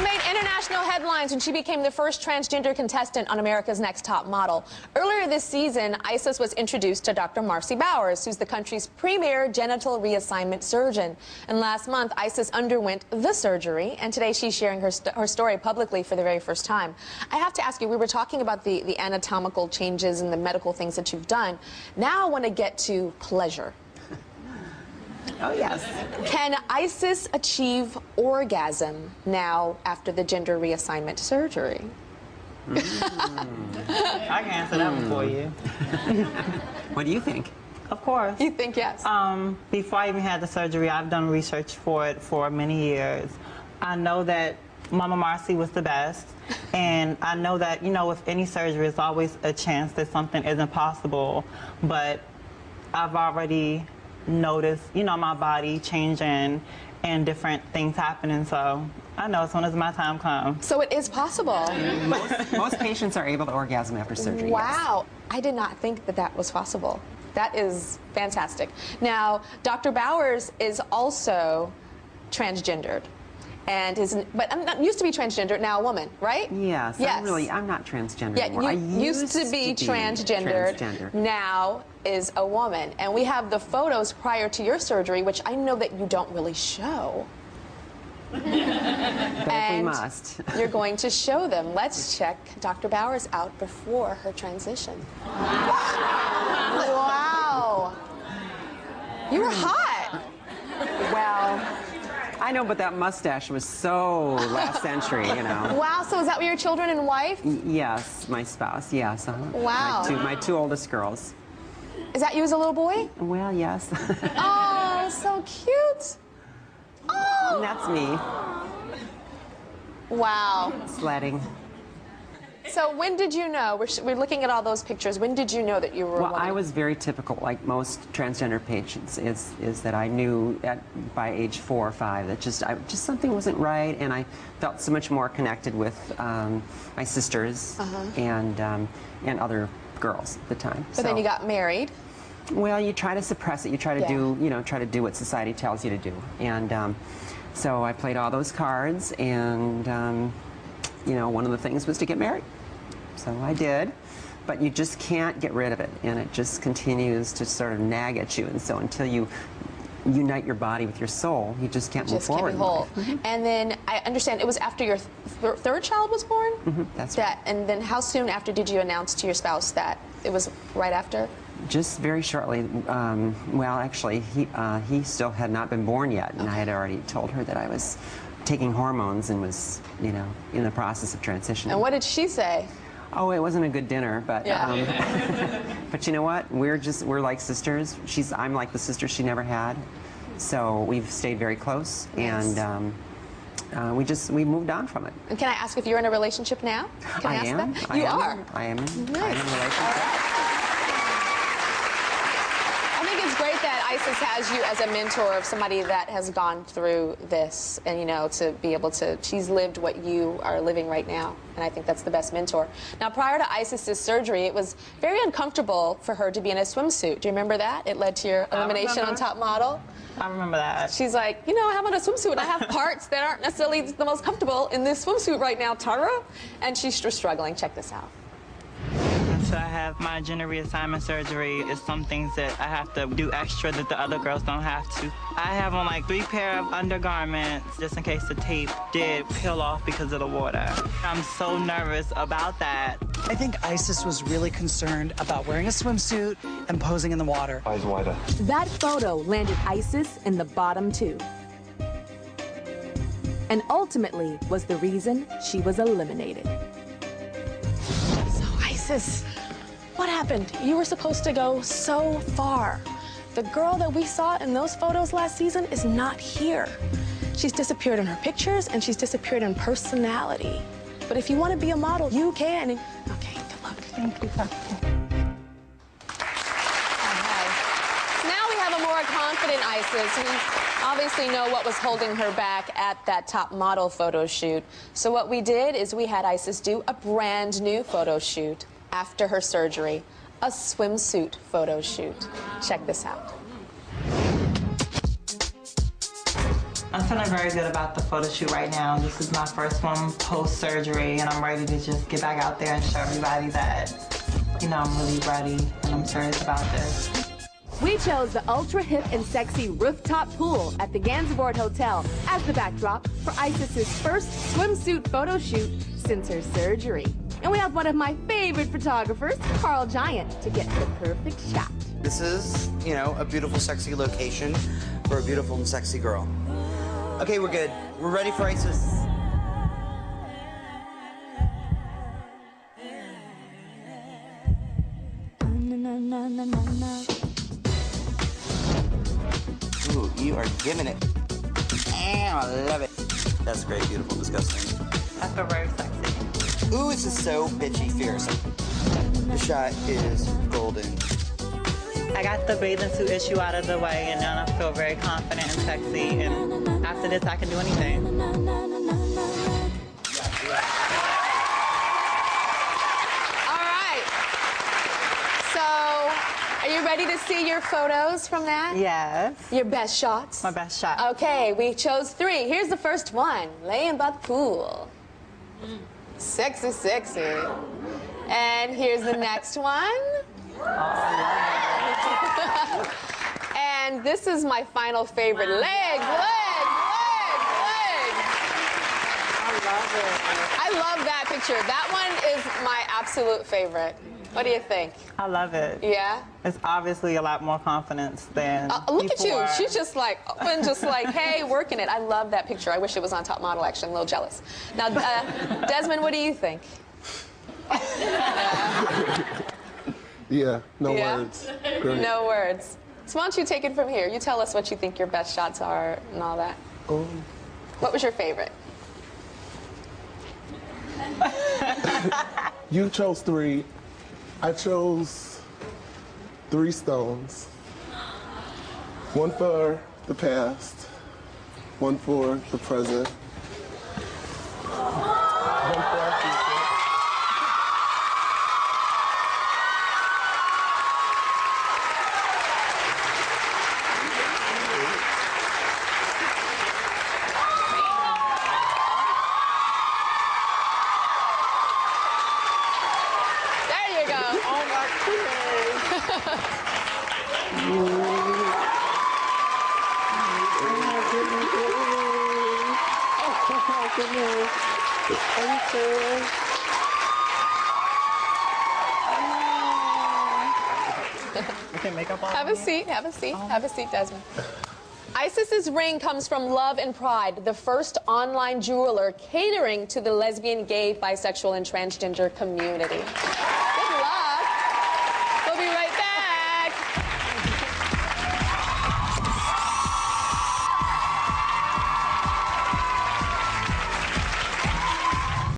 Made international headlines when she became the first transgender contestant on America's Next Top Model. Earlier this season, Isis was introduced to Dr. Marcy Bowers, who's the country's premier genital reassignment surgeon. And last month, Isis underwent the surgery, and today she's sharing her story publicly for the very first time. I have to ask you, we were talking about the anatomical changes and the medical things that you've done. Now I want to get to pleasure. Oh, yes. Can Isis achieve orgasm now after the gender reassignment surgery? I can answer that one for you. What do you think? Of course. You think yes? Before I even had the surgery, I've done research for it for many years. I know that Mama Marcy was the best, and I know that, you know, with any surgery, there's always a chance that something isn't possible, but I've already noticed, you know, my body changing and different things happening, so I know as soon as my time comes. So it is possible. Most patients are able to orgasm after surgery. Wow. Yes. I did not think that that was possible. That is fantastic. Now, Dr. Bowers is also transgendered. And but I'm not used to be transgender, now a woman, right? Yes. Yes. I'm not transgender yeah, anymore. You used to be transgendered. Now is a woman. And we have the photos prior to your surgery, which I know that you don't really show. But if we must. You're going to show them. Let's check Dr. Bowers out before her transition. Wow. You were hot. Well, I know, but that mustache was so last century, you know. Wow, so is that your children and wife? Yes, my spouse, yes. Wow. My two oldest girls. Is that you as a little boy? Well, yes. Oh, so cute. Oh. And that's me. Wow. Sledding. So when did you know, we're looking at all those pictures, when did you know that you were a woman? I was very typical, like most transgender patients, is that I knew by age 4 or 5 that just something wasn't right, and I felt so much more connected with my sisters and other girls at the time. But then you got married. Well, you try to suppress it. You try to do, you know, try to do what society tells you to do. And so I played all those cards, and you know, one of the things was to get married. So I did, but you just can't get rid of it, and it just continues to sort of nag at you. And so until you unite your body with your soul, you just can't move forward. Whole. And then I understand it was after your third child was born? That's right. And then how soon after did you announce to your spouse that it was right after? Just very shortly. Well, actually, he still had not been born yet, and I had already told her that I was taking hormones and was, you know, in the process of transitioning. And what did she say? Oh, it wasn't a good dinner, but yeah. But you know what? We're like sisters. I'm like the sister she never had, so we've stayed very close, yes. And we moved on from it. And can I ask if you're in a relationship now? Can I ask that? You are. I am. Nice. I'm in a relationship. It's great that Isis has you as a mentor of somebody that has gone through this, and you know, to be able to, she's lived what you are living right now, and I think that's the best mentor. Now, prior to Isis's surgery, it was very uncomfortable for her to be in a swimsuit. Do you remember that? It led to your elimination on Top Model. I remember that. She's like, you know, I have on a swimsuit, and I have parts that aren't necessarily the most comfortable in this swimsuit right now, Tyra, and she's just struggling. Check this out. So I have my gender reassignment surgery. It's some things that I have to do extra that the other girls don't have to. I have on like 3 pair of undergarments just in case the tape did peel off because of the water. I'm so nervous about that. I think Isis was really concerned about wearing a swimsuit and posing in the water. Eyes wider. That photo landed Isis in the bottom 2. And ultimately was the reason she was eliminated. So Isis, what happened? You were supposed to go so far. The girl that we saw in those photos last season is not here. She's disappeared in her pictures, and she's disappeared in personality. But if you want to be a model, you can. Okay, good luck. Thank you. Now we have a more confident Isis. We obviously know what was holding her back at that Top Model photo shoot. So what we did is we had Isis do a brand new photo shoot after her surgery, a swimsuit photo shoot. Check this out. I'm feeling very good about the photo shoot right now. This is my first one post-surgery, and I'm ready to just get back out there and show everybody that, you know, I'm really ready and I'm serious about this. We chose the ultra hip and sexy rooftop pool at the Gansevoort Hotel as the backdrop for Isis's first swimsuit photo shoot since her surgery. And we have one of my favorite photographers, Carl Giant, to get the perfect shot. This is, you know, a beautiful, sexy location for a beautiful and sexy girl. Okay, we're good. We're ready for Isis. Ooh, you are giving it. I love it. That's great, beautiful, disgusting. I feel very sexy. Ooh, this is so bitchy fierce. The shot is golden. I got the bathing suit issue out of the way, and now I feel very confident and sexy, and after this, I can do anything. All right. So, are you ready to see your photos from that? Yes. Your best shots? My best shot. Okay, we chose 3. Here's the first one, laying by the pool. Sexy, sexy. And here's the next one. And this is my final favorite. Leg. I love that picture. That one is my absolute favorite. What do you think? I love it. Yeah? It's obviously a lot more confidence than Look at you. before. She's just like, open, just like, hey, working it. I love that picture. I wish it was on Top Model, actually. I'm a little jealous. Now, Desmond, what do you think? Yeah, no Yeah? words. Great. No words. So why don't you take it from here? You tell us what you think your best shots are and all that. What was your favorite? You chose 3. I chose 3 stones. 1 for the past, 1 for the present, 1 for our future. There you go. Oh my goodness. We can make up all Have a seat, have a seat, have a seat, Desmond. Isis's ring comes from Love and Pride, the first online jeweler catering to the lesbian, gay, bisexual, and transgender community.